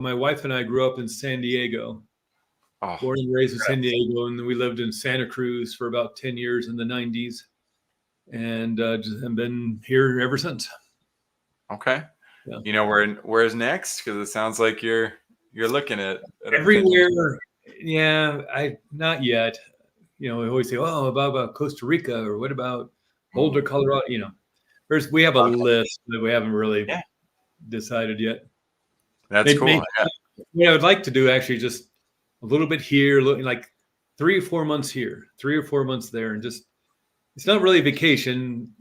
My wife and I grew up in San Diego, born and raised in San Diego, and we lived in Santa Cruz for about 10 years in the 90s, and just have been here ever since. Okay. Yeah. You know, where's next? Because it sounds like you're looking at everywhere. Yeah, not yet. You know, we always say, "Oh, about Costa Rica," or "What about Boulder, Colorado?" You know, we have a list that we haven't really decided yet. That's cool. What I would like to do, actually, just a little bit here, like 3 or 4 months here, 3 or 4 months there, and just, it's not really a vacation.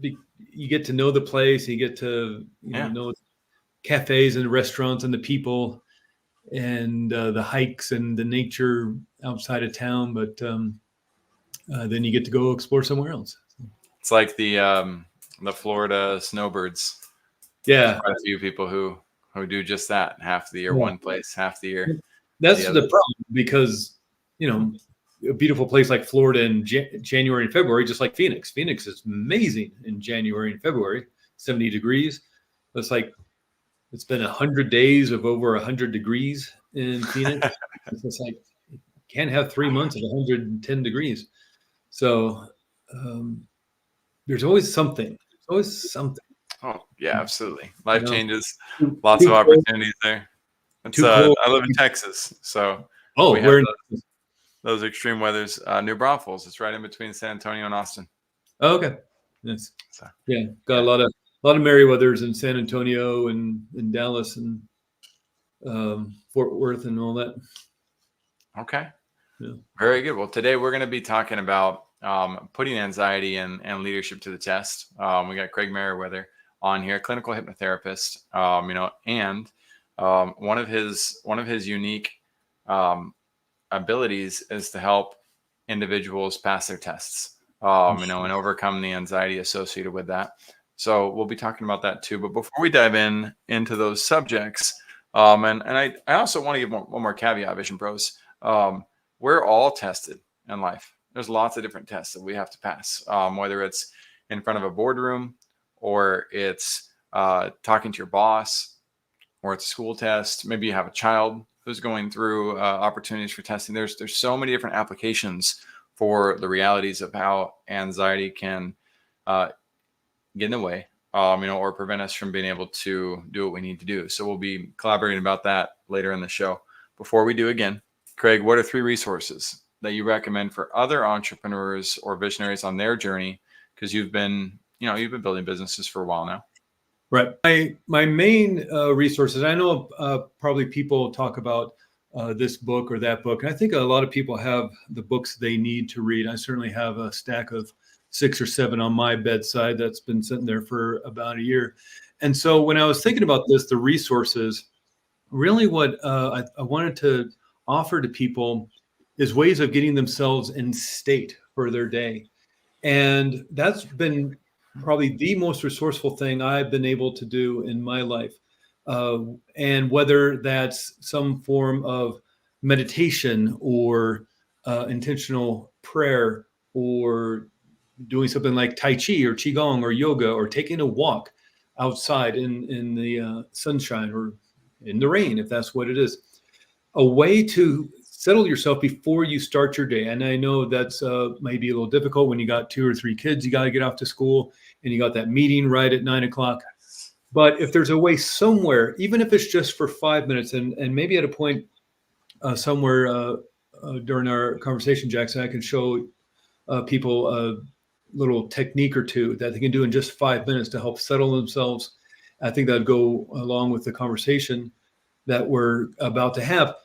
You get to know the place, you get to know cafes and restaurants and the people and the hikes and the nature outside of town, but then you get to go explore somewhere else. It's like the Florida snowbirds. Yeah, quite a few people who do just that. Half the year one place, half the year that's the problem, because a beautiful place like Florida in January and February, just like Phoenix is amazing in January and February, 70 degrees. It's like it's been 100 days of over 100 degrees in Phoenix. It's like you can't have 3 months of 110 degrees. So there's always something. Oh yeah, absolutely. Life changes. Lots of opportunities there. It's I live in Texas, so we have those extreme weathers. New Braunfels. It's right in between San Antonio and Austin. Oh, okay. Yes. So, yeah, got a lot of Meriwethers in San Antonio and in Dallas and Fort Worth and all that. Okay. Yeah. Very good. Well, today we're going to be talking about putting anxiety and leadership to the test. We got Craig Meriwether on here, clinical hypnotherapist. And one of his unique abilities is to help individuals pass their tests. And overcome the anxiety associated with that. So we'll be talking about that too. But before we dive into those subjects, and I also want to give one more caveat, Vision Pros. We're all tested in life. There's lots of different tests that we have to pass, whether it's in front of a boardroom, or it's talking to your boss, or it's a school test. Maybe you have a child who's going through opportunities for testing. There's so many different applications for the realities of how anxiety can get in the way, or prevent us from being able to do what we need to do. So we'll be collaborating about that later in the show. Before we do, again, Craig, what are 3 resources that you recommend for other entrepreneurs or visionaries on their journey? Because you've been building businesses for a while now. Right. My main resources, I know probably people talk about this book or that book. And I think a lot of people have the books they need to read. I certainly have a stack of 6 or 7 on my bedside that's been sitting there for about a year. And so when I was thinking about this, the resources, really what I wanted to offer to people is ways of getting themselves in state for their day. And that's been probably the most resourceful thing I've been able to do in my life. And whether that's some form of meditation or intentional prayer, or doing something like Tai Chi or Qigong or yoga, or taking a walk outside in the sunshine or in the rain, if that's what it is, a way to settle yourself before you start your day. And I know that's maybe a little difficult when you got 2 or 3 kids, you got to get off to school and you got that meeting right at 9 o'clock. But if there's a way somewhere, even if it's just for 5 minutes, and maybe at a point somewhere during our conversation, Jackson, I can show people a little technique or 2 that they can do in just 5 minutes to help settle themselves. I think that'd go along with the conversation that we're about to have.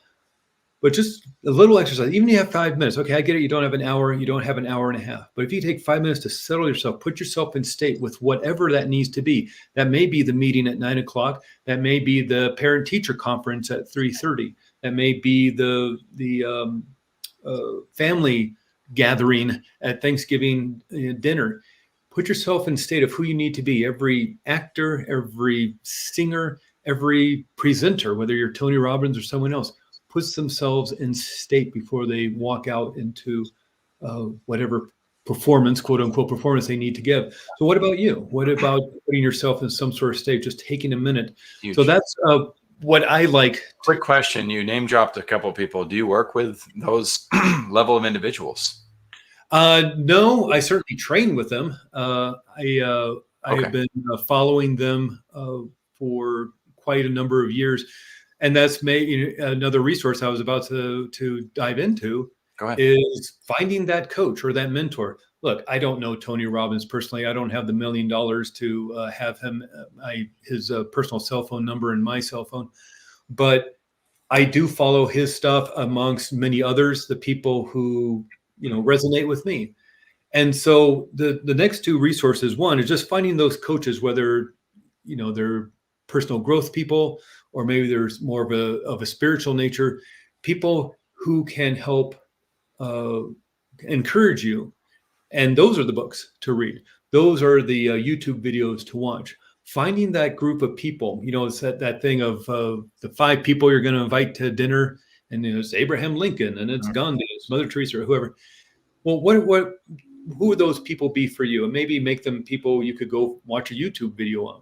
But just a little exercise, even if you have 5 minutes. Okay, I get it. You don't have an hour. You don't have an hour and a half. But if you take 5 minutes to settle yourself, put yourself in state with whatever that needs to be. That may be the meeting at 9 o'clock. That may be the parent-teacher conference at 3:30. That may be the family gathering at Thanksgiving dinner. Put yourself in state of who you need to be. Every actor, every singer, every presenter, whether you're Tony Robbins or someone else, puts themselves in state before they walk out into whatever performance, quote unquote, performance they need to give. So what about you? What about putting yourself in some sort of state, just taking a minute? Huge. So that's what I like. Quick question. You name dropped a couple of people. Do you work with those level of individuals? No, I certainly train with them. I have been following them for quite a number of years, and that's another resource I was about to dive into. Go ahead. Is finding that coach or that mentor. Look, I don't know Tony Robbins personally. I don't have the $1 million to have him his personal cell phone number in my cell phone, but I do follow his stuff amongst many others, the people who resonate with me. And so the next two resources, one is just finding those coaches, whether they're personal growth people or maybe there's more of a spiritual nature, people who can help encourage you. And those are the books to read. Those are the YouTube videos to watch. Finding that group of people, it's that thing of the 5 people you're going to invite to dinner, and it's Abraham Lincoln, and it's Gandhi, it's Mother Teresa, or whoever. Well, who would those people be for you? And maybe make them people you could go watch a YouTube video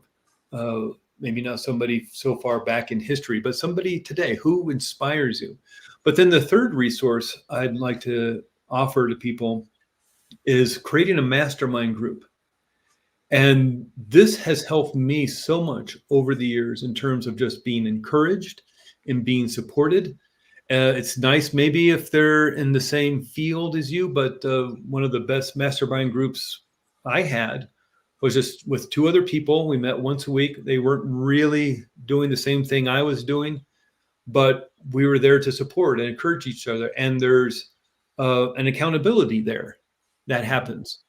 of. Maybe not somebody so far back in history, but somebody today who inspires you. But then the third resource I'd like to offer to people is creating a mastermind group. And this has helped me so much over the years in terms of just being encouraged and being supported. It's nice maybe if they're in the same field as you, but one of the best mastermind groups I had was just with 2 other people. We met once a week. They weren't really doing the same thing I was doing, but we were there to support and encourage each other. And there's an accountability there that happens.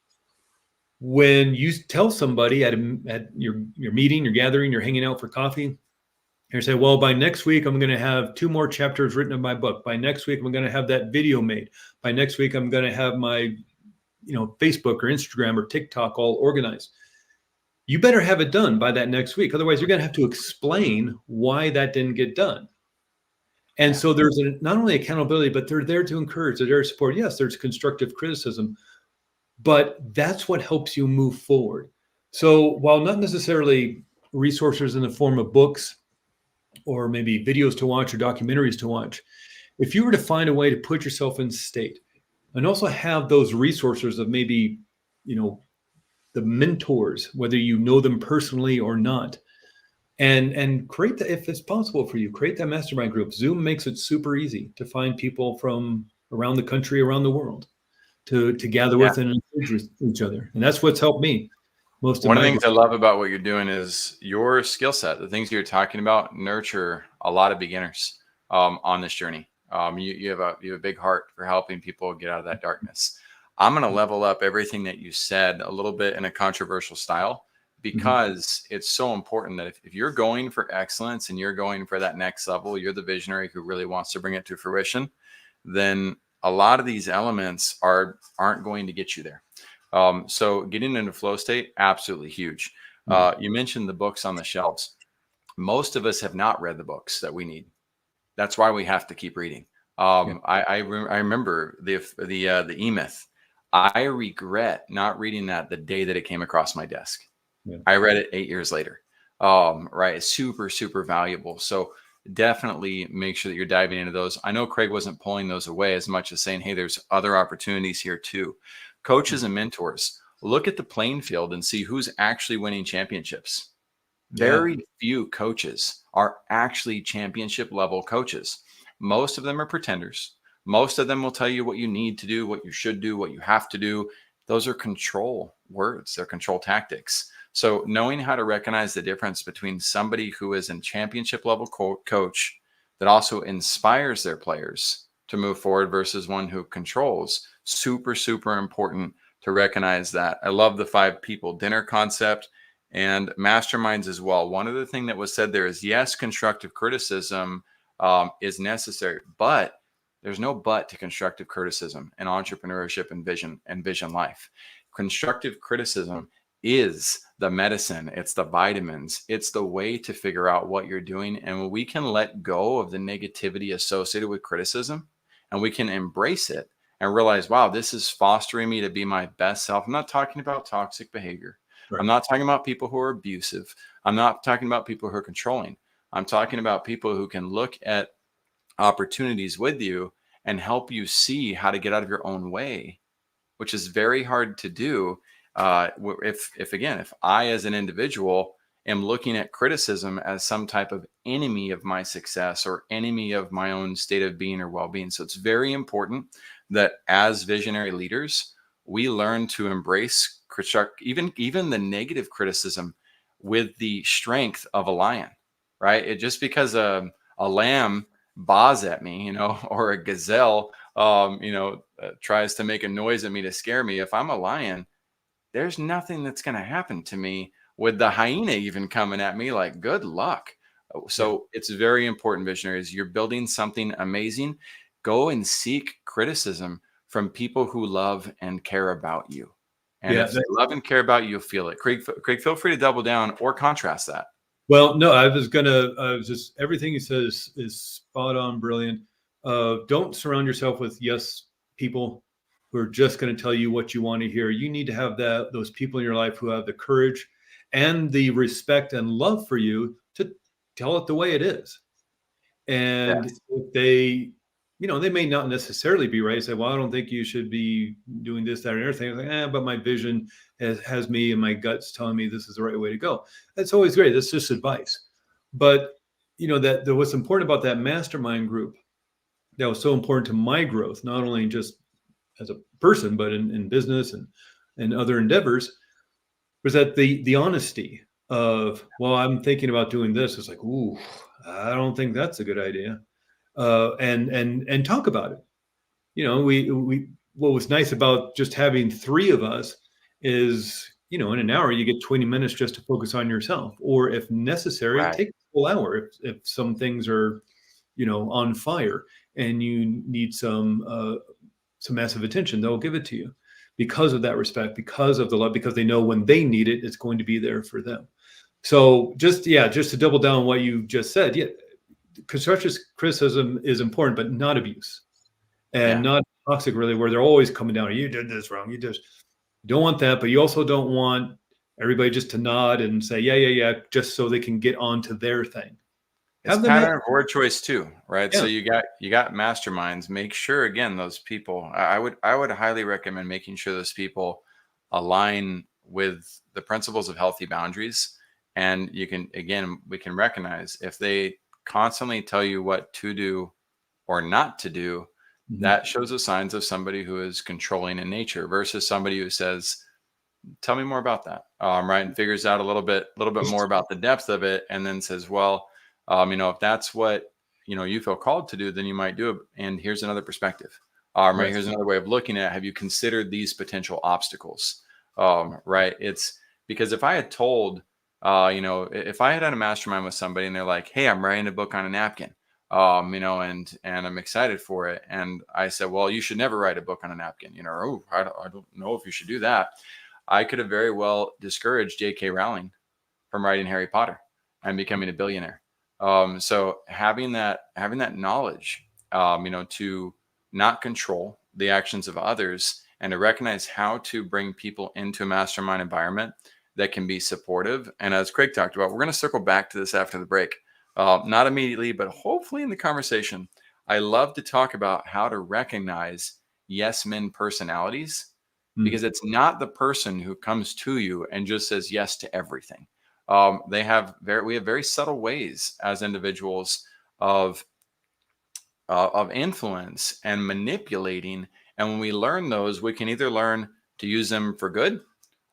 When you tell somebody at your meeting, your gathering, you're hanging out for coffee, you say, well, by next week, I'm going to have 2 more chapters written in my book. By next week, I'm going to have that video made. By next week, I'm going to have my, Facebook or Instagram or TikTok all organized. You better have it done by that next week. Otherwise, you're going to have to explain why that didn't get done. And so there's not only accountability, but they're there to encourage, they're there to support. Yes, there's constructive criticism, but that's what helps you move forward. So while not necessarily resources in the form of books or maybe videos to watch or documentaries to watch, if you were to find a way to put yourself in state and also have those resources of maybe, the mentors, whether you know them personally or not, and create that, if it's possible for you, create that mastermind group. Zoom makes it super easy to find people from around the country, around the world to gather with and encourage each other. And that's what's helped me. One of the things I love about what you're doing is your skill set. The things you're talking about nurture a lot of beginners on this journey. You have a big heart for helping people get out of that darkness. I'm going to level up everything that you said a little bit in a controversial style, because it's so important that if you're going for excellence and you're going for that next level, you're the visionary who really wants to bring it to fruition, then a lot of these elements aren't going to get you there. So getting into flow state, absolutely huge. You mentioned the books on the shelves. Most of us have not read the books that we need. That's why we have to keep reading. I remember the E-Myth. I regret not reading that the day that it came across my desk. Yeah. I read it 8 years later. Right. It's super, super valuable. So definitely make sure that you're diving into those. I know Craig wasn't pulling those away as much as saying, hey, there's other opportunities here too. Coaches and mentors, look at the playing field and see who's actually winning championships. Very few coaches are actually championship level coaches. Most of them are pretenders. Most of them will tell you what you need to do, what you should do, what you have to do. Those are control words. They're control tactics. So knowing how to recognize the difference between somebody who is a championship level coach that also inspires their players to move forward versus one who controls, super, super important to recognize that. I love the 5 people dinner concept and masterminds as well. One other thing that was said there is, yes, constructive criticism is necessary, but there's no but to constructive criticism in entrepreneurship and vision life. Constructive criticism is the medicine. It's the vitamins. It's the way to figure out what you're doing. And when we can let go of the negativity associated with criticism and we can embrace it and realize, wow, this is fostering me to be my best self. I'm not talking about toxic behavior. Right. I'm not talking about people who are abusive. I'm not talking about people who are controlling. I'm talking about people who can look at opportunities with you and help you see how to get out of your own way, which is very hard to do. If I, as an individual, am looking at criticism as some type of enemy of my success or enemy of my own state of being or well-being. So it's very important that as visionary leaders, we learn to embrace even the negative criticism with the strength of a lion, right? It just because a lamb baws at me, or a gazelle, tries to make a noise at me to scare me. If I'm a lion, there's nothing that's going to happen to me with the hyena even coming at me. Like, good luck. So it's very important, visionaries. You're building something amazing. Go and seek criticism from people who love and care about you. And if they love and care about you, you'll feel it. Craig, feel free to double down or contrast that. Well, no, I was just, everything you said is spot on, brilliant. Don't surround yourself with yes people who are just going to tell you what you want to hear. You need to have those people in your life who have the courage and the respect and love for you to tell it the way it is. And if they, they may not necessarily be right. Say, well, I don't think you should be doing this, that, and everything. Like, but my vision has me and my guts telling me this is the right way to go. That's always great. That's just advice. But what's important about that mastermind group that was so important to my growth, not only just as a person, but in business and other endeavors, was that the honesty of, well, I'm thinking about doing this. It's like, ooh, I don't think that's a good idea. And talk about it. We what was nice about just having three of us is, in an hour you get 20 minutes just to focus on yourself, or if necessary, take a full hour if some things are, on fire and you need some massive attention. They'll give it to you because of that respect, because of the love, because they know when they need it, it's going to be there for them. So just to double down on what you just said, constructive criticism is important, but not abuse and not toxic, really, where they're always coming down. You did this wrong. You don't want that, but you also don't want everybody just to nod and say, yeah, just so they can get on to their thing. It's pattern of word choice too, right? Yeah. So you got masterminds. Make sure, again, those people, I would highly recommend making sure those people align with the principles of healthy boundaries. And we can recognize if they constantly tell you what to do or not to do, that shows the signs of somebody who is controlling in nature versus somebody who says, tell me more about that. Right. And figures out a little bit more about the depth of it. And then says, well, if that's what, you feel called to do, then you might do it. And here's another perspective. Right. Here's another way of looking at it. Have you considered these potential obstacles? Right. It's because if I had told, if I had a mastermind with somebody and they're like, hey, I'm writing a book on a napkin, and I'm excited for it. And I said, well, you should never write a book on a napkin, I don't know if you should do that. I could have very well discouraged J.K. Rowling from writing Harry Potter and becoming a billionaire. So having that knowledge, to not control the actions of others and to recognize how to bring people into a mastermind environment that can be supportive. And as Craig talked about, we're going to circle back to this after the break. Not immediately, but hopefully in the conversation. I love to talk about how to recognize yes men personalities, because it's not the person who comes to you and just says yes to everything. We have very subtle ways as individuals of influence and manipulating. And when we learn those, we can either learn to use them for good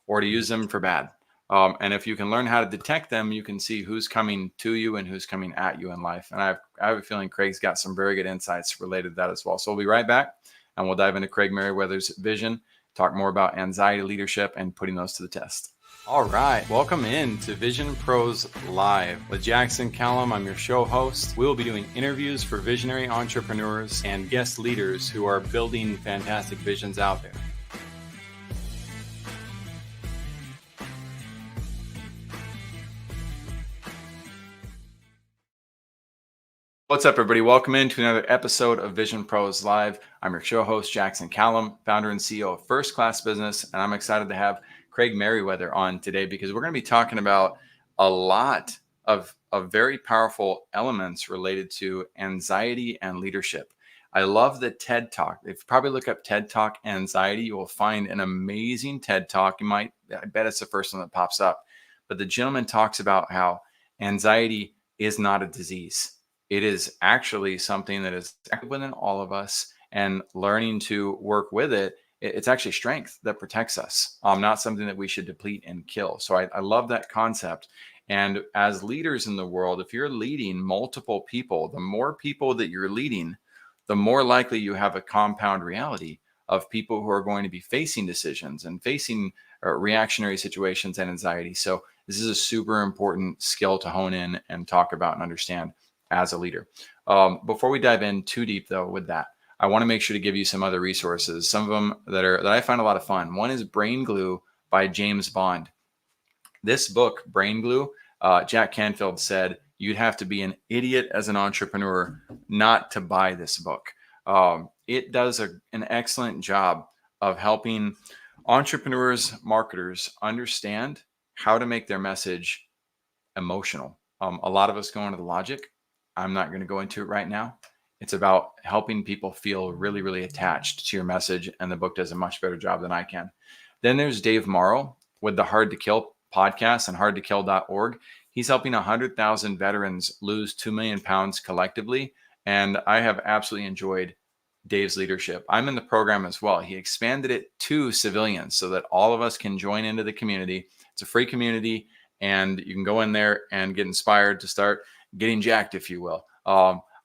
or to use them for bad. And if you can learn how to detect them, you can see who's coming to you and who's coming at you in life. And I have a feeling Craig's got some very good insights related to that as well. So we'll be right back and we'll dive into Craig Meriwether's vision, talk more about anxiety leadership and putting those to the test. All right. Welcome in to Vision Pros Live with Jackson Calame. I'm your show host. We will be doing interviews for visionary entrepreneurs and guest leaders who are building fantastic visions out there. What's up, everybody? Welcome into another episode of Vision Pros Live. I'm your show host, Jackson Calame, founder and CEO of First Class Business, and I'm excited to have Craig Meriwether on today because we're going to be talking about a lot of very powerful elements related to anxiety and leadership. I love the TED Talk. If you probably look up TED Talk anxiety, you will find an amazing TED Talk. I bet it's the first one that pops up. But the gentleman talks about how anxiety is not a disease. It is actually something that is active within all of us, and learning to work with it, it's actually strength that protects us, not something that we should deplete and kill. So I love that concept. And as leaders in the world, if you're leading multiple people, the more people that you're leading, the more likely you have a compound reality of people who are going to be facing decisions and facing reactionary situations and anxiety. So this is a super important skill to hone in and talk about and understand as a leader. Before we dive in too deep, though, with that, I want to make sure to give you some other resources. Some of them that I find a lot of fun. One is Brain Glue by James Bond. This book, Brain Glue, Jack Canfield said you'd have to be an idiot as an entrepreneur not to buy this book. It does an excellent job of helping entrepreneurs, marketers understand how to make their message emotional. A lot of us go into the logic. I'm not going to go into it right now. It's about helping people feel really, really attached to your message, and the book does a much better job than I can. Then there's Dave Morrow with the Hard to Kill podcast and hardtokill.org. He's helping 100,000 veterans lose 2 million pounds collectively, and I have absolutely enjoyed Dave's leadership. I'm in the program as well. He expanded it to civilians so that all of us can join into the community. It's a free community, and you can go in there and get inspired to start getting jacked, if you will.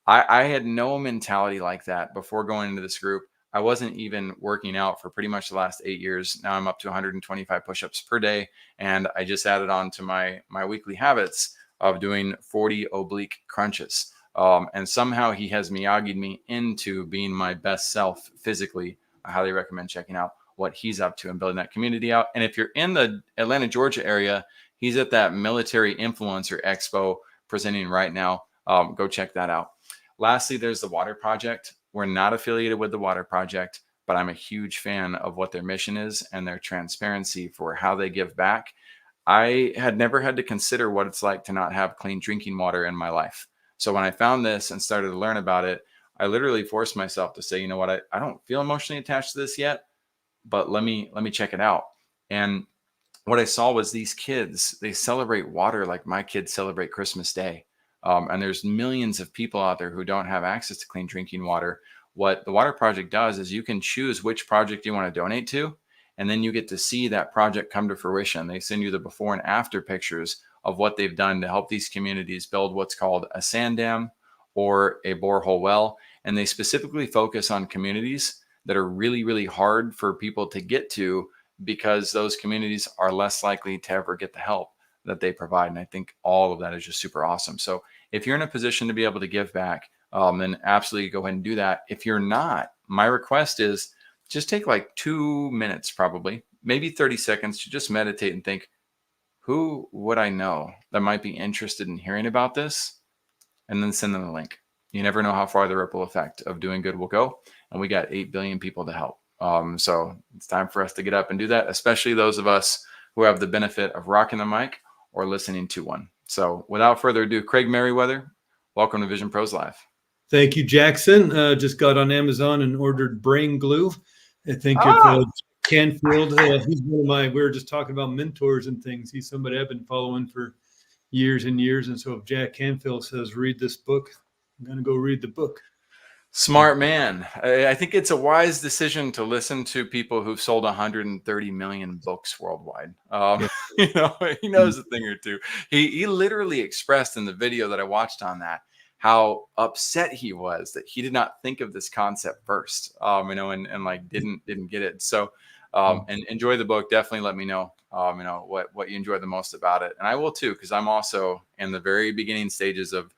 I had no mentality like that before going into this group. I wasn't even working out for pretty much the last 8 years. Now I'm up to 125 push-ups per day. And I just added on to my weekly habits of doing 40 oblique crunches. And somehow he has Miyagi'd me into being my best self physically. I highly recommend checking out what he's up to and building that community out. And if you're in the Atlanta, Georgia area, he's at that Military Influencer Expo presenting right now. Go check that out. Lastly, there's the Water Project. We're not affiliated with the Water Project, but I'm a huge fan of what their mission is and their transparency for how they give back. I had never had to consider what it's like to not have clean drinking water in my life. So when I found this and started to learn about it, I literally forced myself to say, you know what, I don't feel emotionally attached to this yet, but let me check it out. And what I saw was these kids, they celebrate water like my kids celebrate Christmas Day. And there's millions of people out there who don't have access to clean drinking water. What the Water Project does is you can choose which project you want to donate to, and then you get to see that project come to fruition. They send you the before and after pictures of what they've done to help these communities build what's called a sand dam or a borehole well. And they specifically focus on communities that are really, really hard for people to get to, because those communities are less likely to ever get the help that they provide. And I think all of that is just super awesome. So if you're in a position to be able to give back, then absolutely go ahead and do that. If you're not, my request is just take like 2 minutes, probably, maybe 30 seconds to just meditate and think, who would I know that might be interested in hearing about this? And then send them the link. You never know how far the ripple effect of doing good will go. And we got 8 billion people to help. So it's time for us to get up and do that, especially those of us who have the benefit of rocking the mic or listening to one. So without further ado, Craig Meriwether, welcome to Vision Pros Live. Thank you, Jackson. Just got on Amazon and ordered Brain Glue. I think if Canfield, he's one of my, we were just talking about mentors and things. He's somebody I've been following for years and years. And so if Jack Canfield says, read this book, I'm going to go read the book. Smart man. I think it's a wise decision to listen to people who've sold 130 million books worldwide. He knows a thing or two. He literally expressed in the video that I watched on that how upset he was that he did not think of this concept first, and like didn't get it. So, and enjoy the book. Definitely let me know, what you enjoy the most about it. And I will too, because I'm also in the very beginning stages of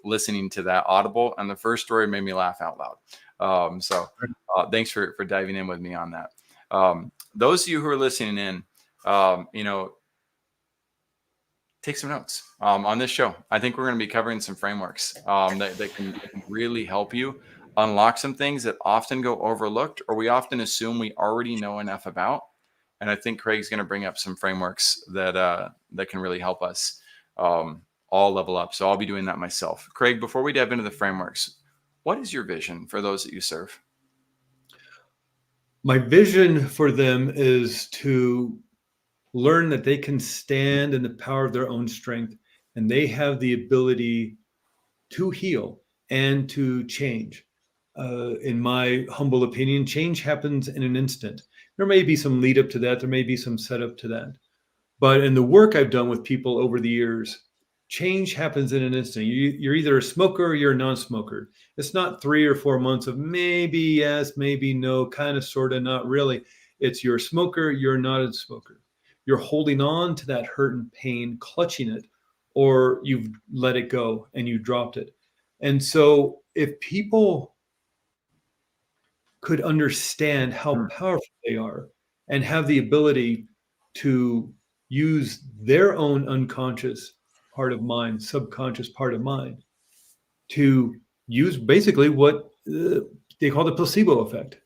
listening to that Audible, and the first story made me laugh out loud. Thanks for diving in with me on that. Those of you who are listening in, take some notes on this show. I think we're going to be covering some frameworks that can really help you unlock some things that often go overlooked, or we often assume we already know enough about. And I think Craig's going to bring up some frameworks that can really help us all level up. So I'll be doing that myself. Craig, before we dive into the frameworks, what is your vision for those that you serve? My vision for them is to learn that they can stand in the power of their own strength, and they have the ability to heal and to change. In my humble opinion, change happens in an instant. There may be some lead up to that. There may be some setup to that. But in the work I've done with people over the years, change happens in an instant. You're either a smoker or you're a non-smoker. It's not 3 or 4 months of maybe yes, maybe no, kind of, sort of, not really. It's you're a smoker, you're not a smoker. You're holding on to that hurt and pain, clutching it, or you've let it go and you dropped it. And so if people could understand how powerful they are and have the ability to use their own unconscious part of mind, subconscious part of mind, to use basically what they call the placebo effect.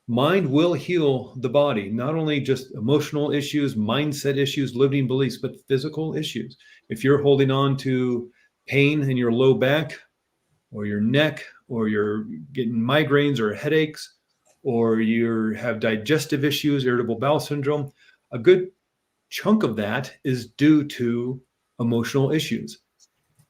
Mind will heal the body, not only just emotional issues, mindset issues, limiting beliefs, but physical issues. If you're holding on to pain in your low back or your neck, or you're getting migraines or headaches, or you have digestive issues, irritable bowel syndrome, a good chunk of that is due to emotional issues.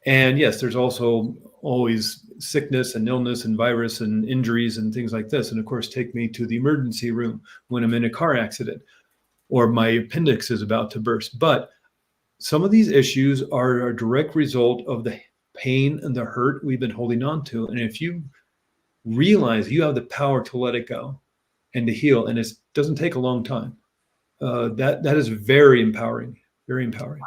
And yes, there's also always sickness and illness and virus and injuries and things like this. And of course, take me to the emergency room when I'm in a car accident or my appendix is about to burst. But some of these issues are a direct result of the pain and the hurt we've been holding on to. And if you realize you have the power to let it go and to heal, and it doesn't take a long time, that is very empowering, very empowering.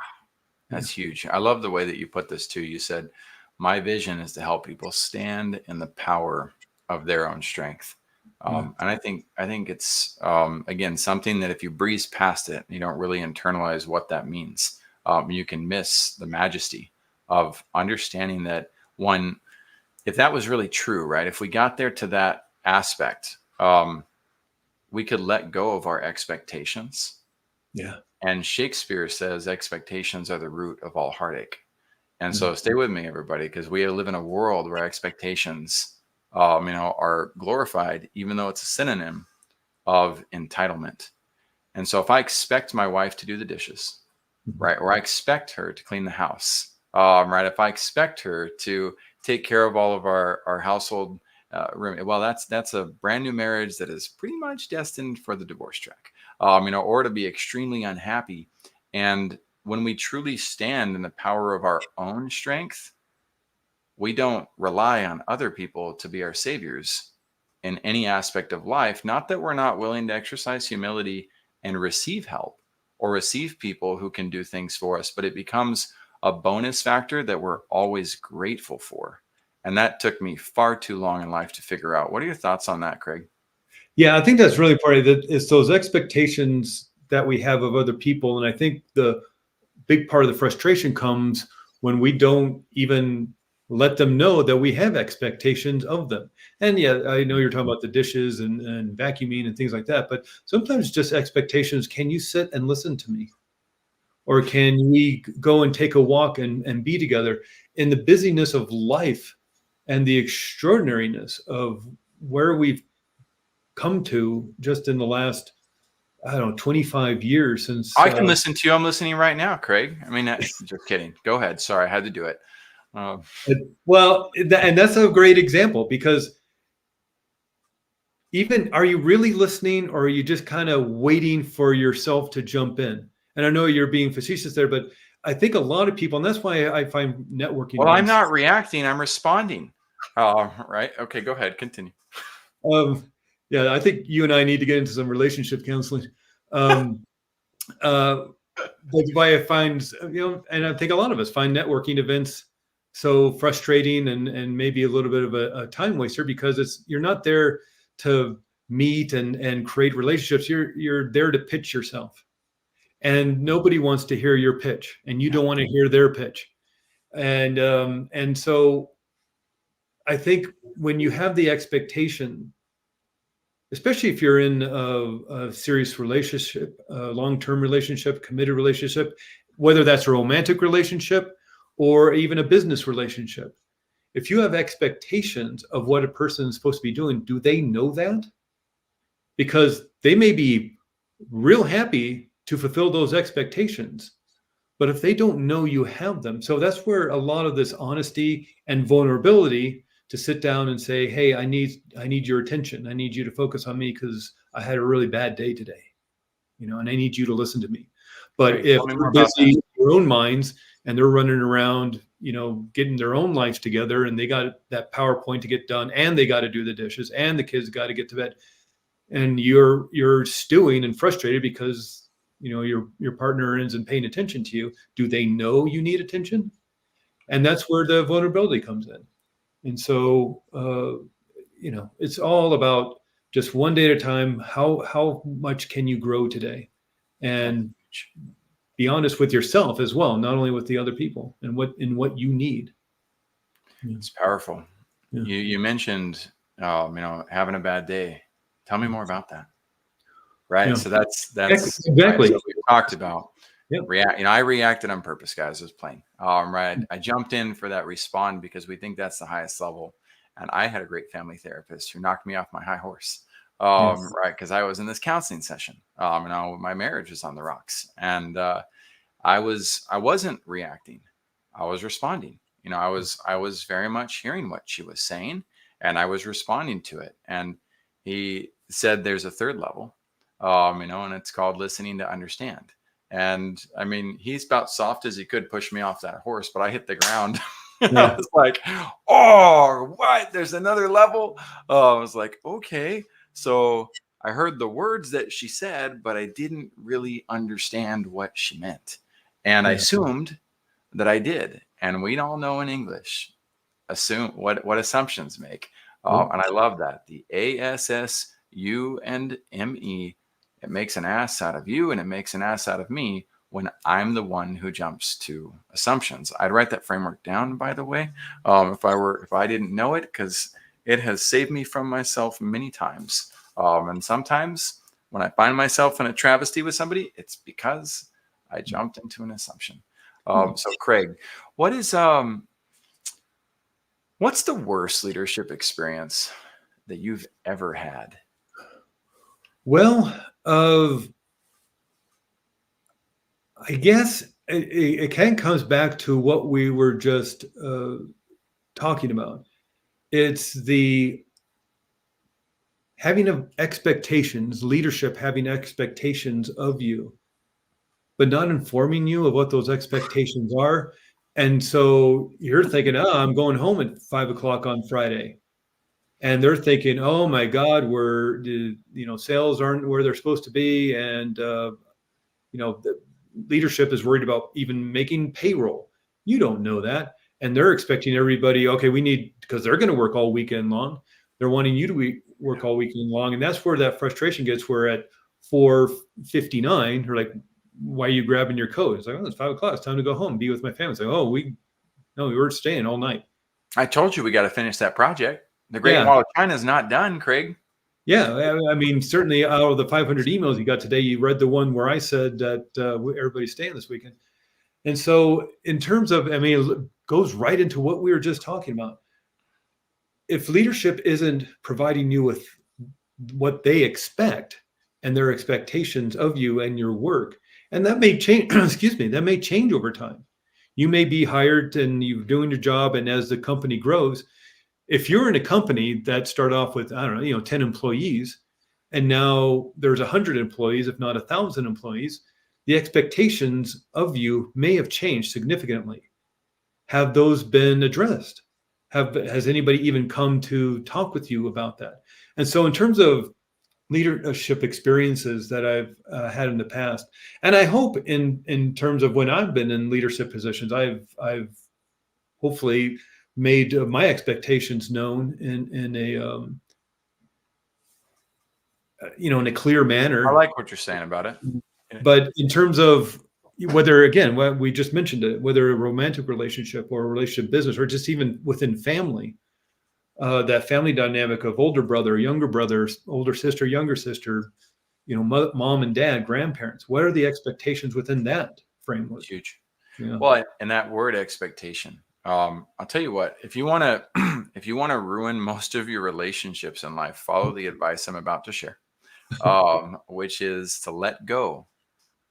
That's huge. I love the way that you put this too. You said, my vision is to help people stand in the power of their own strength. And I think it's, again, something that if you breeze past it, you don't really internalize what that means. You can miss the majesty of understanding that one, if that was really true, right? If we got there to that aspect, we could let go of our expectations. Yeah. And Shakespeare says expectations are the root of all heartache. And so stay with me, everybody, because we live in a world where expectations, are glorified, even though it's a synonym of entitlement. And so if I expect my wife to do the dishes, right, or I expect her to clean the house, right, if I expect her to take care of all of our household room, well, that's a brand new marriage that is pretty much destined for the divorce track, or to be extremely unhappy. And when we truly stand in the power of our own strength, we don't rely on other people to be our saviors in any aspect of life. Not that we're not willing to exercise humility and receive help or receive people who can do things for us, but it becomes a bonus factor that we're always grateful for. And that took me far too long in life to figure out. What are your thoughts on that, Craig? Yeah, I think that's really part of it. It's those expectations that we have of other people. And I think the big part of the frustration comes when we don't even let them know that we have expectations of them. And yeah, I know you're talking about the dishes and vacuuming and things like that, but sometimes just expectations. Can you sit and listen to me? Or can we go and take a walk and be together? In the busyness of life and the extraordinariness of where we've come to just in the last, 25 years since. I can listen to you. I'm listening right now, Craig. I mean, just kidding. Go ahead. Sorry, I had to do it. Well, and that's a great example, because even, are you really listening, or are you just kind of waiting for yourself to jump in? And I know you're being facetious there, but I think a lot of people, and that's why I find networking. Well, I'm not reacting. I'm responding. Right. Okay. Go ahead. Continue. Yeah, I think you and I need to get into some relationship counseling. That's why I find, and I think a lot of us find networking events so frustrating and maybe a little bit of a time waster, because you're not there to meet and create relationships. You're there to pitch yourself, and nobody wants to hear your pitch, and you don't want to hear their pitch. And so I think when you have the expectation, especially if you're in a serious relationship, a long-term relationship, committed relationship, whether that's a romantic relationship or even a business relationship. If you have expectations of what a person is supposed to be doing, do they know that? Because they may be real happy to fulfill those expectations, but if they don't know you have them, so that's where a lot of this honesty and vulnerability to sit down and say, hey, I need your attention. I need you to focus on me because I had a really bad day today, and I need you to listen to me. But Great. if Tell me they're more about busy that. in their own minds and they're running around, getting their own lives together, and they got that PowerPoint to get done, and they got to do the dishes, and the kids got to get to bed, and you're stewing and frustrated because your partner isn't paying attention to you. Do they know you need attention? And that's where the vulnerability comes in. And so it's all about just one day at a time. How much can you grow today? And be honest with yourself as well, not only with the other people, and what you need. It's powerful. Yeah. You mentioned having a bad day. Tell me more about that. Right. Yeah. So that's exactly right, so we talked about Yeah. I reacted on purpose, guys. I was playing. Right. I jumped in for that respond because we think that's the highest level. And I had a great family therapist who knocked me off my high horse. Yes. Right. Because I was in this counseling session. My marriage was on the rocks. And I wasn't reacting. I was responding. I was very much hearing what she was saying, and I was responding to it. And he said there's a third level, and it's called listening to understand. And I mean, he's about soft as he could push me off that horse, but I hit the ground. I was like, oh, what? There's another level. I was like, okay. So I heard the words that she said, but I didn't really understand what she meant. And I assumed that I did. And we all know in English, assume what assumptions make. And I love that. The ASSUNME, it makes an ass out of you and it makes an ass out of me when I'm the one who jumps to assumptions. I'd write that framework down, by the way, if I didn't know it, because it has saved me from myself many times. And sometimes when I find myself in a travesty with somebody, it's because I jumped into an assumption. So Craig, what's the worst leadership experience that you've ever had? Well, I guess it kind of comes back to what we were just talking about. It's the having expectations, leadership having expectations of you, but not informing you of what those expectations are. And so you're thinking, oh, I'm going home at 5 o'clock on Friday. And they're thinking, oh my God, sales aren't where they're supposed to be. And, the leadership is worried about even making payroll. You don't know that. And they're expecting everybody, okay, because they're going to work all weekend long. They're wanting you to work all weekend long. And that's where that frustration gets, where at 4:59, they're like, why are you grabbing your coat? It's like, oh, it's 5 o'clock. It's time to go home, be with my family. It's like, oh, we were staying all night. I told you we got to finish that project. The Great Wall of China is not done, Craig. Yeah, I mean, certainly out of the 500 emails you got today, you read the one where I said that everybody's staying this weekend. And so in terms of, I mean, it goes right into what we were just talking about. If leadership isn't providing you with what they expect and their expectations of you and your work, and that may change, that may change over time. You may be hired and you're doing your job, and as the company grows, if you're in a company that started off with, 10 employees, and now there's 100 employees, if not 1,000 employees, the expectations of you may have changed significantly. Have those been addressed? Has anybody even come to talk with you about that? And so in terms of leadership experiences that I've had in the past, and I hope in terms of when I've been in leadership positions, I've hopefully made my expectations known in a clear manner. I like what you're saying about it. But in terms of whether, again, what we just mentioned, whether a romantic relationship or a relationship business, or just even within family, that family dynamic of older brother, younger brother, older sister, younger sister, mom and dad, grandparents, what are the expectations within that framework? Huge. Yeah. Well, and that word expectation, I'll tell you what, if you want to, if you want to ruin most of your relationships in life, follow the advice I'm about to share, which is to let go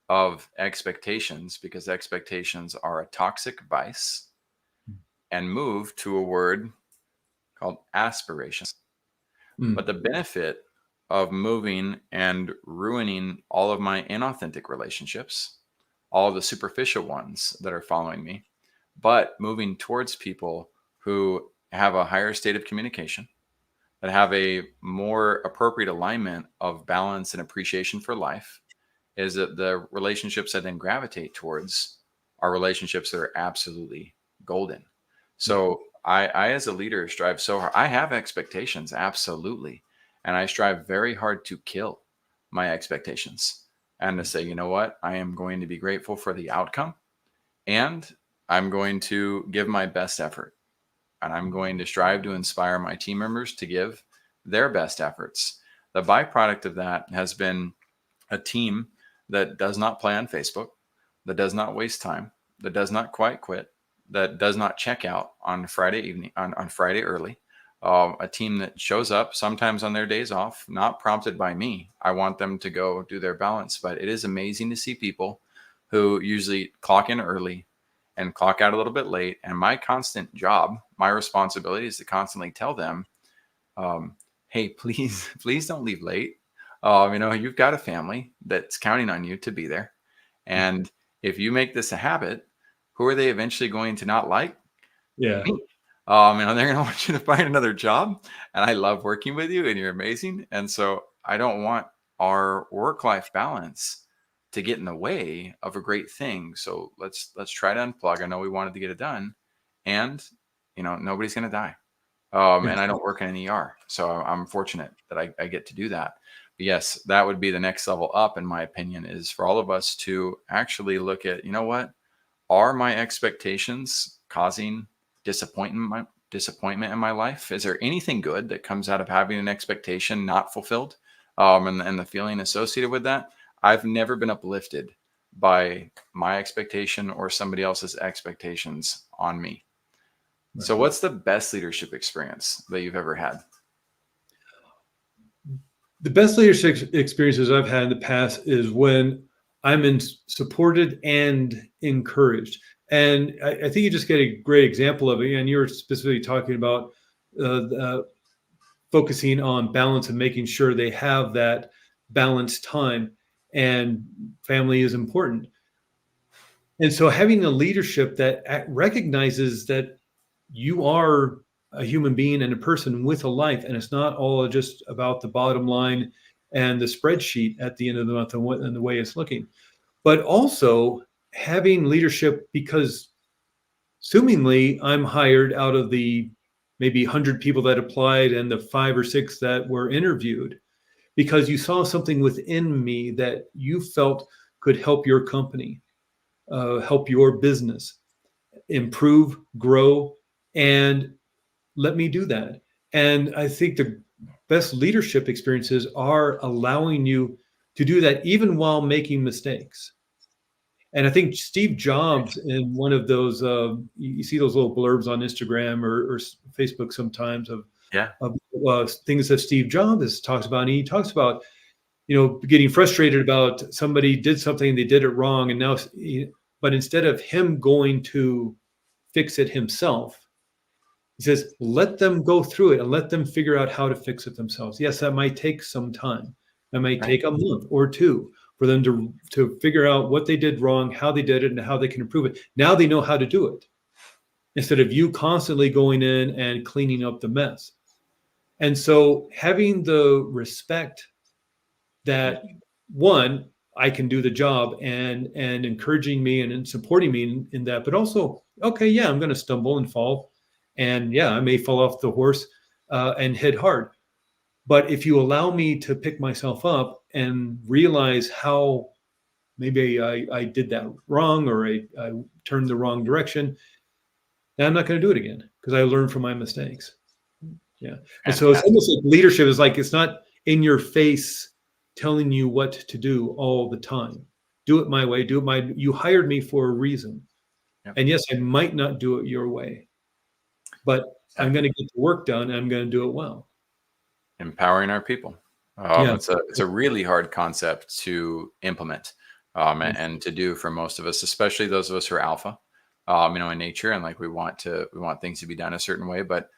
of expectations, because expectations are a toxic vice, and move to a word called aspirations. But Mm. the benefit of moving and ruining all of my inauthentic relationships, all of the superficial ones that are following me, but moving towards people who have a higher state of communication, that have a more appropriate alignment of balance and appreciation for life, is that the relationships I then gravitate towards are relationships that are absolutely golden. So I as a leader strive so hard. I have expectations, absolutely. And I strive very hard to kill my expectations and to say, you know what, I am going to be grateful for the outcome, and I'm going to give my best effort. And I'm going to strive to inspire my team members to give their best efforts. The byproduct of that has been a team that does not play on Facebook, that does not waste time, that does not quite quit, that does not check out on Friday evening, on Friday early. A team that shows up sometimes on their days off, not prompted by me. I want them to go do their balance, but it is amazing to see people who usually clock in early and clock out a little bit late. And my constant job, my responsibility is to constantly tell them, hey, please don't leave late. You've got a family that's counting on you to be there. And if you make this a habit, who are they eventually going to not like? Yeah. Me. They're going to want you to find another job. And I love working with you, and you're amazing. And so I don't want our work-life balance to get in the way of a great thing. So let's try to unplug. I know we wanted to get it done, and nobody's going to die. And I don't work in an ER, so I'm fortunate that I get to do that. But yes, that would be the next level up, in my opinion, is for all of us to actually look at, what are my expectations causing disappointment in my life? Is there anything good that comes out of having an expectation not fulfilled, and the feeling associated with that? I've never been uplifted by my expectation or somebody else's expectations on me. Right. So what's the best leadership experience that you've ever had? The best leadership experiences I've had in the past is when I'm supported and encouraged. And I think you just get a great example of it. And you're specifically talking about focusing on balance and making sure they have that balanced time, and family is important. And so having a leadership that recognizes that you are a human being and a person with a life, and it's not all just about the bottom line and the spreadsheet at the end of the month and the way it's looking, but also having leadership because assumingly I'm hired out of the maybe 100 people that applied and the 5 or 6 that were interviewed, because you saw something within me that you felt could help your company, help your business improve, grow, and let me do that. And I think the best leadership experiences are allowing you to do that even while making mistakes. And I think Steve Jobs, in one of those, you see those little blurbs on Instagram or Facebook sometimes of things that Steve Jobs talks about. And he talks about, getting frustrated about somebody did something, they did it wrong. And now, but instead of him going to fix it himself, he says, let them go through it and let them figure out how to fix it themselves. Yes, that might take some time. That might take a month or 2 for them to figure out what they did wrong, how they did it, and how they can improve it. Now they know how to do it, instead of you constantly going in and cleaning up the mess. And so having the respect that, one, I can do the job, and encouraging me and supporting me in that, but also, okay, yeah, I'm going to stumble and fall. And yeah, I may fall off the horse and hit hard. But if you allow me to pick myself up and realize how maybe I did that wrong, or I turned the wrong direction, then I'm not going to do it again, because I learned from my mistakes. Yeah. And so it's almost like leadership is like, it's not in your face telling you what to do all the time. Do it my way. You hired me for a reason. Yep. And yes, I might not do it your way, but I'm going to get the work done and I'm going to do it well. Empowering our people. Yeah. It's a really hard concept to implement, and to do for most of us, especially those of us who are alpha, in nature, and like we want things to be done a certain way. But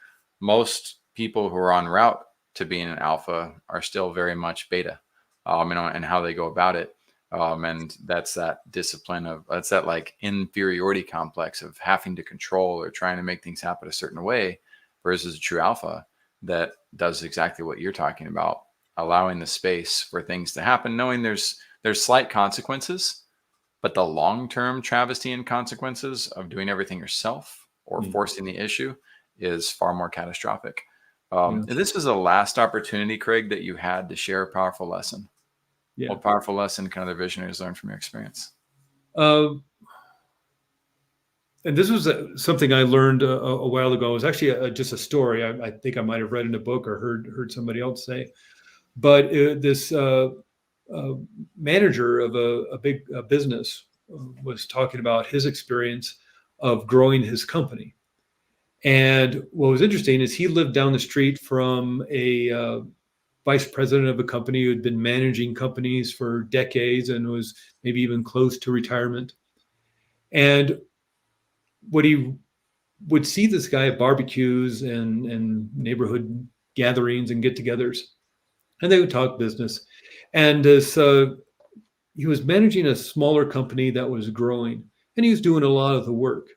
most people who are en route to being an alpha are still very much beta, and how they go about it. And that's that discipline that's that like inferiority complex of having to control or trying to make things happen a certain way versus a true alpha that does exactly what you're talking about, allowing the space for things to happen, knowing there's slight consequences, but the long-term travesty and consequences of doing everything yourself or forcing the issue is far more catastrophic. This was the last opportunity, Craig, that you had to share a powerful lesson. Yeah. What powerful lesson can other visionaries learn from your experience? And this was something I learned a while ago. It was actually just a story. I think I might have read in a book or heard somebody else say. But this manager of a big business was talking about his experience of growing his company. And what was interesting is he lived down the street from a vice president of a company who had been managing companies for decades and was maybe even close to retirement. And what he would see this guy at barbecues and neighborhood gatherings and get-togethers, and they would talk business. And this, he was managing a smaller company that was growing, and he was doing a lot of the work.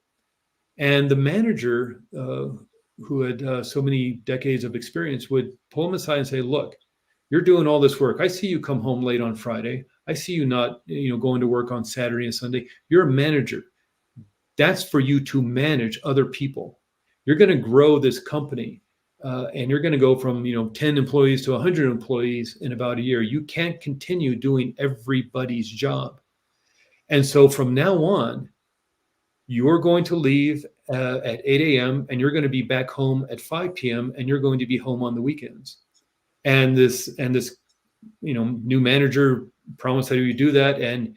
And the manager, who had so many decades of experience, would pull him aside and say, "Look, you're doing all this work. I see you come home late on Friday. I see you not, going to work on Saturday and Sunday. You're a manager. That's for you to manage other people. You're going to grow this company, and you're going to go from 10 employees to 100 employees in about a year. You can't continue doing everybody's job. And so from now on, you're going to leave at 8 a.m. and you're going to be back home at 5 p.m. and you're going to be home on the weekends." And this new manager promised that he would do that, and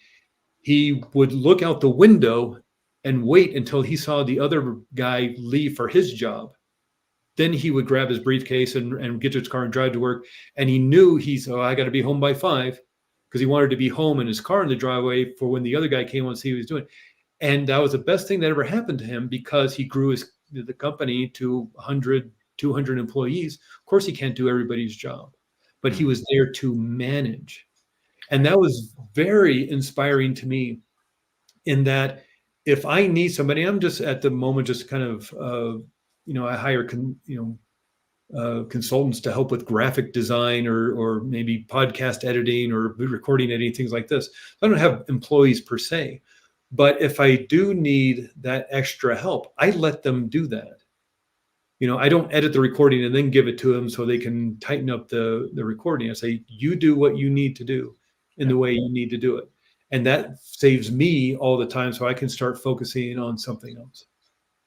he would look out the window and wait until he saw the other guy leave for his job. Then he would grab his briefcase and get to his car and drive to work. And he knew I got to be home by 5, because he wanted to be home in his car in the driveway for when the other guy came on to see what he was doing. And that was the best thing that ever happened to him, because he grew the company to 100, 200 employees. Of course, he can't do everybody's job, but he was there to manage. And that was very inspiring to me, in that if I need somebody, I'm just at the moment just kind of, I hire consultants to help with graphic design or maybe podcast editing or recording editing, things like this. I don't have employees per se, but if I do need that extra help, I let them do that. I don't edit the recording and then give it to them so they can tighten up the recording. I say, you do what you need to do in the way you need to do it. And that saves me all the time, so I can start focusing on something else.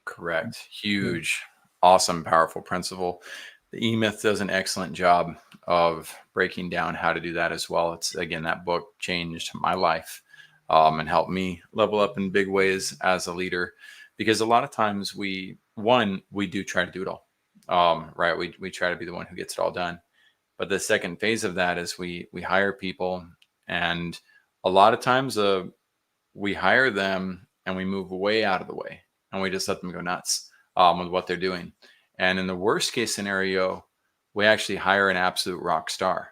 Correct. Huge, awesome, powerful principle. The E-Myth does an excellent job of breaking down how to do that as well. It's, again, that book changed my life, and helped me level up in big ways as a leader, because a lot of times we do try to do it all. Right. We try to be the one who gets it all done. But the second phase of that is we hire people, and a lot of times we hire them and we move way out of the way and we just let them go nuts with what they're doing. And in the worst case scenario, we actually hire an absolute rock star.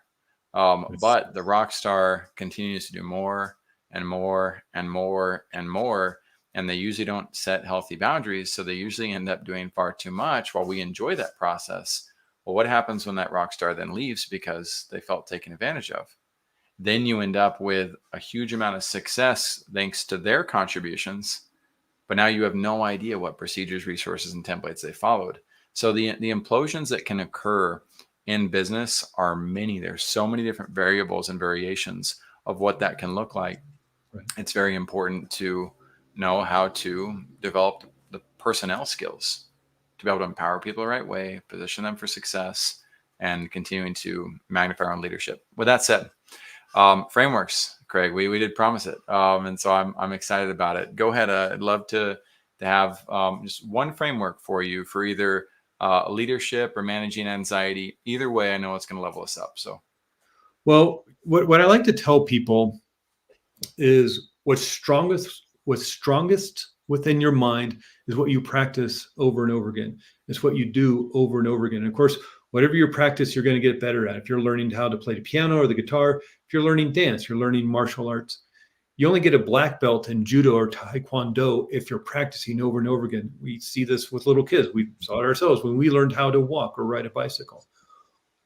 But the rock star continues to do more and more and more and more. And they usually don't set healthy boundaries. So they usually end up doing far too much while we enjoy that process. Well, what happens when that rock star then leaves because they felt taken advantage of? Then you end up with a huge amount of success thanks to their contributions. But now you have no idea what procedures, resources, and templates they followed. So the implosions that can occur in business are many. There's so many different variables and variations of what that can look like. Right. It's very important to know how to develop the personnel skills to be able to empower people the right way, position them for success, and continuing to magnify our own leadership. With that said, frameworks, Craig, we did promise it. And so I'm excited about it. Go ahead. I'd love to to have just one framework for you for either leadership or managing anxiety. Either way, I know it's going to level us up. So, Well, what I like to tell people is what's strongest within your mind is what you practice over and over again. It's what you do over and over again. And of course, whatever you practice, you're going to get better at. If you're learning how to play the piano or the guitar, if you're learning dance, you're learning martial arts. You only get a black belt in judo or taekwondo if you're practicing over and over again. We see this with little kids. We saw it ourselves when we learned how to walk or ride a bicycle.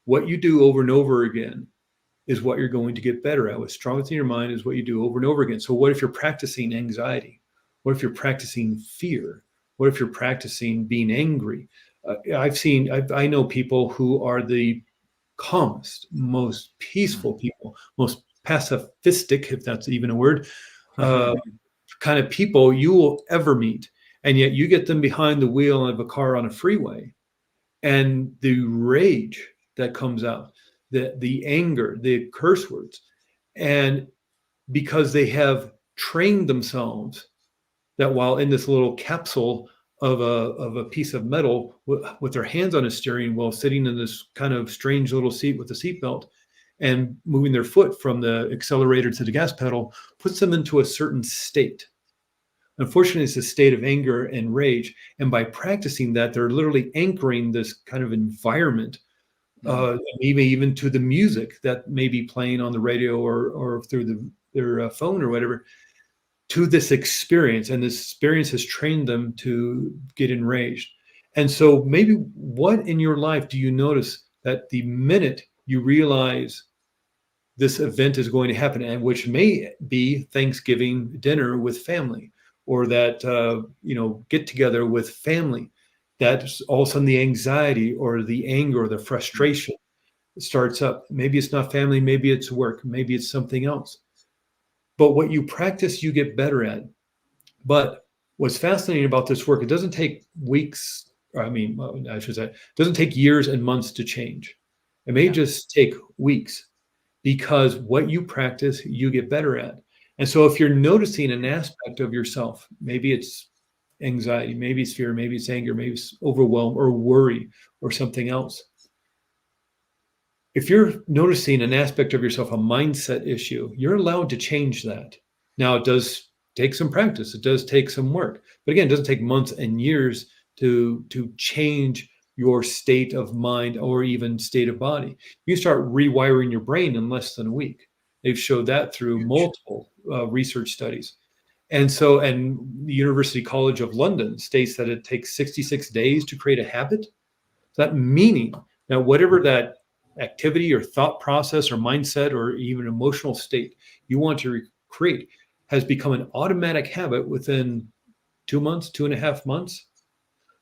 What you do over and over again is what you're going to get better at. What's strongest in your mind is what you do over and over again. So what if you're practicing anxiety? What if you're practicing fear? What if you're practicing being angry? I know people who are the calmest, most peaceful people, most pacifistic, if that's even a word, kind of people you will ever meet. And yet you get them behind the wheel of a car on a freeway, and the rage that comes out, the anger, the curse words, and because they have trained themselves that while in this little capsule of a piece of metal with their hands on a steering wheel, sitting in this kind of strange little seat with a seatbelt and moving their foot from the accelerator to the gas pedal, puts them into a certain state. Unfortunately, it's a state of anger and rage. And by practicing that, they're literally anchoring this kind of environment, even to the music that may be playing on the radio or through their phone or whatever, to this experience. And this experience has trained them to get enraged. And so maybe what in your life do you notice that the minute you realize this event is going to happen, and which may be Thanksgiving dinner with family, or that get together with family, that all of a sudden the anxiety or the anger or the frustration starts up. Maybe it's not family, maybe it's work, maybe it's something else. But what you practice, you get better at. But what's fascinating about this work, it doesn't take weeks, I should say, it doesn't take years and months to change. It may just take weeks, because what you practice, you get better at. And so if you're noticing an aspect of yourself, maybe it's anxiety, maybe it's fear, maybe it's anger, maybe it's overwhelm or worry or something else. If you're noticing an aspect of yourself, a mindset issue, you're allowed to change that. Now, it does take some practice. It does take some work. But again, it doesn't take months and years to change your state of mind or even state of body. You start rewiring your brain in less than a week. They've showed that through multiple research studies. And the University College of London states that it takes 66 days to create a habit. That meaning that whatever that activity or thought process or mindset or even emotional state you want to create has become an automatic habit within 2 months, 2.5 months.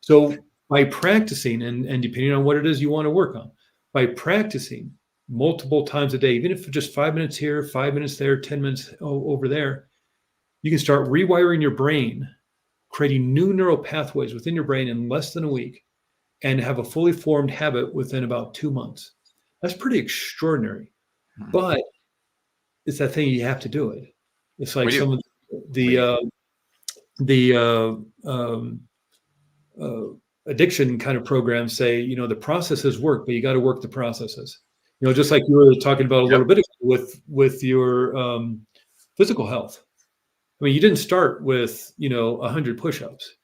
So by practicing, and depending on what it is you want to work on, by practicing multiple times a day, even if just 5 minutes here, 5 minutes there, 10 minutes over there, you can start rewiring your brain, creating new neural pathways within your brain in less than a week, and have a fully formed habit within about 2 months. That's pretty extraordinary. But it's that thing, you have to do it. It's like some of the addiction kind of programs say, the processes work, but you got to work the processes. Just like you were talking about a little bit ago with your physical health. I mean, you didn't start with 100 push-ups.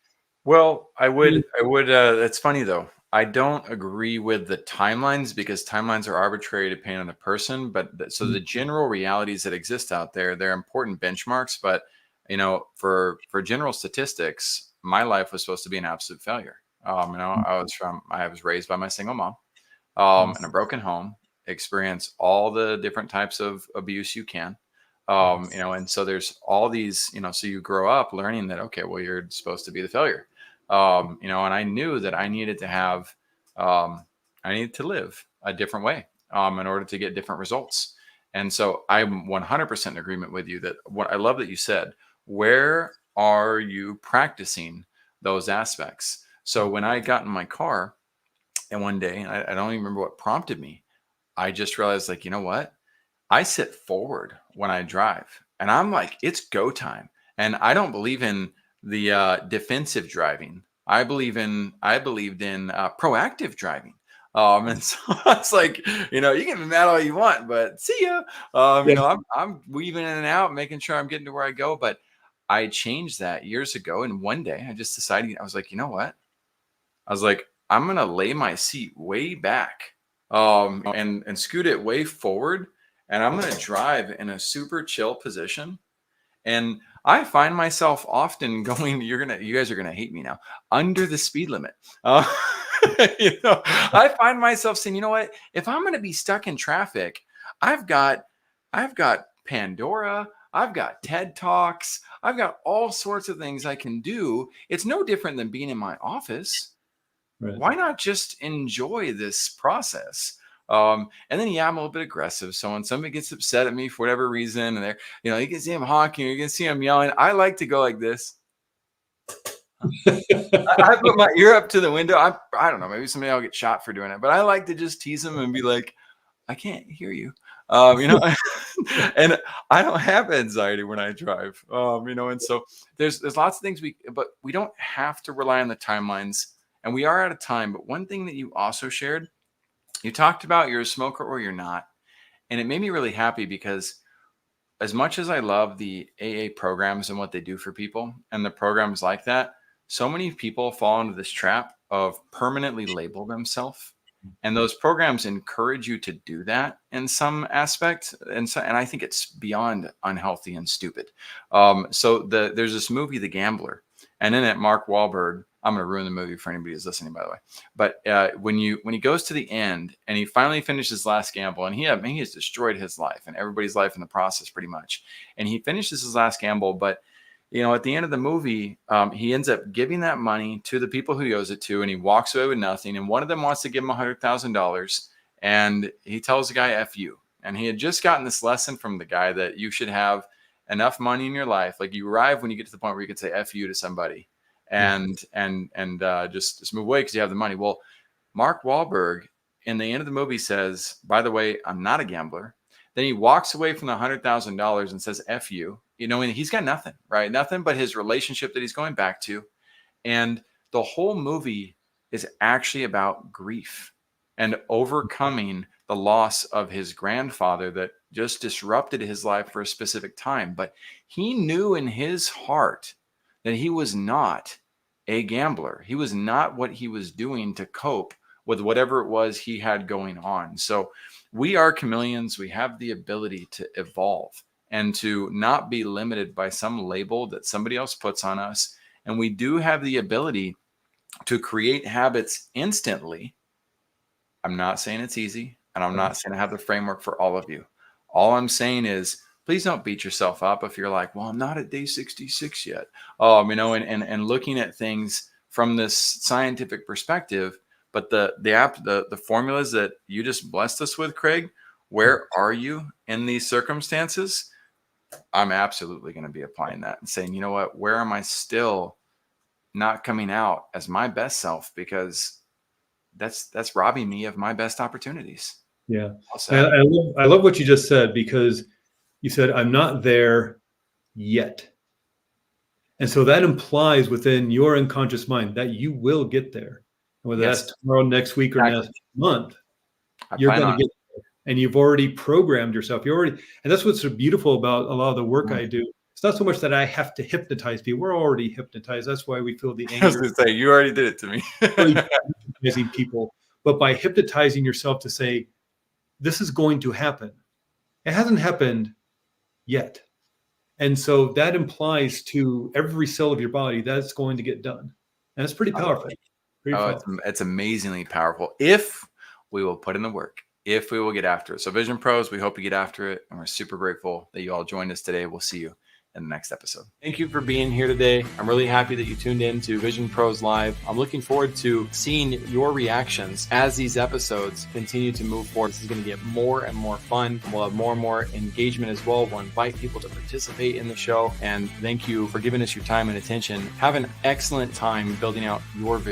Well, I would. It's funny though. I don't agree with the timelines, because timelines are arbitrary depending on the person. But so the general realities that exist out there, they're important benchmarks. But for general statistics, my life was supposed to be an absolute failure. I was raised by my single mom in a broken home, experienced all the different types of abuse you can. And so there's all these, so you grow up learning that, okay, well, you're supposed to be the failure. And I knew that I needed to live a different way, in order to get different results. And so I'm 100% in agreement with you that I love that you said, where are you practicing those aspects? So when I got in my car and one day, I don't even remember what prompted me, I just realized, like, you know what? I sit forward when I drive, and I'm like, it's go time. And I don't believe in the defensive driving. I believed in proactive driving. And so it's like, you can be mad all you want, but see ya. I'm weaving in and out, making sure I'm getting to where I go. But I changed that years ago. And one day I just decided, I was like, you know what? I was like, I'm going to lay my seat way back and scoot it way forward. And I'm going to drive in a super chill position. And I find myself often going, you guys are going to hate me now, under the speed limit. I find myself saying, you know what, if I'm going to be stuck in traffic, I've got Pandora, I've got TED Talks, I've got all sorts of things I can do. It's no different than being in my office. Right. Why not just enjoy this process? And then, I'm a little bit aggressive. So when somebody gets upset at me for whatever reason, and you can see them honking, you can see them yelling, I like to go like this. I put my ear up to the window. I don't know, maybe someday I'll get shot for doing it, but I like to just tease them and be like, I can't hear you. And I don't have anxiety when I drive, and so there's lots of things but we don't have to rely on the timelines, and we are out of time. But one thing that you also shared, you talked about you're a smoker or you're not. And it made me really happy because as much as I love the AA programs and what they do for people and the programs like that, so many people fall into this trap of permanently label themselves. And those programs encourage you to do that in some aspect. And I think it's beyond unhealthy and stupid. So there's this movie, The Gambler, and in it, Mark Wahlberg, I'm going to ruin the movie for anybody who's listening, by the way. But when he goes to the end and he finally finishes his last gamble, and he has destroyed his life and everybody's life in the process pretty much. And he finishes his last gamble, but at the end of the movie, he ends up giving that money to the people who he owes it to, and he walks away with nothing. And one of them wants to give him $100,000, and he tells the guy, F you. And he had just gotten this lesson from the guy that you should have enough money in your life. Like, you arrive when you get to the point where you can say F you to somebody and just move away because you have the money. Well, Mark Wahlberg in the end of the movie says, by the way, I'm not a gambler. Then he walks away from the $100,000 and says, F you. And he's got nothing, right? Nothing but his relationship that he's going back to. And the whole movie is actually about grief and overcoming the loss of his grandfather that just disrupted his life for a specific time. But he knew in his heart that he was not a gambler. He was not what he was doing to cope with whatever it was he had going on. So we are chameleons. We have the ability to evolve and to not be limited by some label that somebody else puts on us. And we do have the ability to create habits instantly. I'm not saying it's easy, and I'm not saying I have the framework for all of you. All I'm saying is, please don't beat yourself up if you're like, well, I'm not at day 66 yet. And looking at things from this scientific perspective. But the formulas that you just blessed us with, Craig, where are you in these circumstances? I'm absolutely going to be applying that and saying, you know what, where am I still not coming out as my best self? Because that's robbing me of my best opportunities. Yeah. I love what you just said, because you said, I'm not there yet. And so that implies within your unconscious mind that you will get there. Whether that's tomorrow, next week, or next month, you're going to get there. And you've already programmed yourself. And that's what's so beautiful about a lot of the work I do. It's not so much that I have to hypnotize people. We're already hypnotized. That's why we feel the anger. I was going to say, you already did it to me. Hypnotizing people. But by hypnotizing yourself to say, this is going to happen. It hasn't happened yet. And so that implies to every cell of your body that's going to get done. And it's pretty powerful. It's amazingly powerful if we will put in the work, if we will get after it. So Vision Pros, we hope to get after it. And we're super grateful that you all joined us today. We'll see you in the next episode. Thank you for being here today. I'm really happy that you tuned in to Vision Pros Live. I'm looking forward to seeing your reactions as these episodes continue to move forward. This is going to get more and more fun. We'll have more and more engagement as well. We'll invite people to participate in the show. And thank you for giving us your time and attention. Have an excellent time building out your vision.